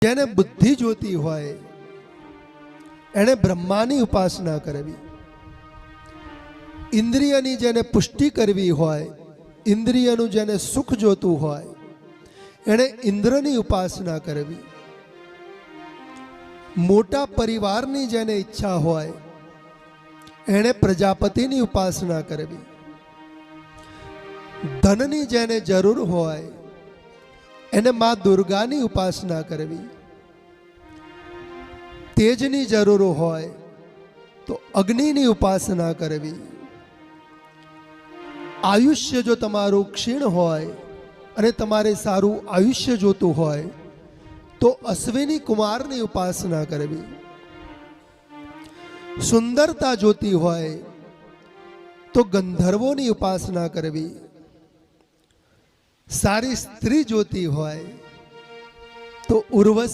જેને બુદ્ધિ જોતી હોય એણે બ્રહ્માની ઉપાસના કરવી. ઇન્દ્રિયની જેને પુષ્ટિ કરવી હોય, ઇન્દ્રિયનું જેને સુખ જોતું હોય એણે ઇન્દ્રની ઉપાસના કરવી. મોટા પરિવારની જેને ઈચ્છા હોય એણે પ્રજાપતિની ઉપાસના કરવી. ધનની જેને જરૂર હોય એને મા દુર્ગાની ઉપાસના કરવી. તેજની જરૂર હોય તો અગ્નિની ઉપાસના કરવી. આયુષ્ય જો તમારું ક્ષીણ હોય અને તમારે સારું આયુષ્ય જોતું હોય તો અશ્વિની કુમારની ઉપાસના કરવી. સુંદરતા જોતી હોય તો ગંધર્વોની ઉપાસના કરવી. સારી સ્ત્રી જોતી હોય તો ઉર્વશી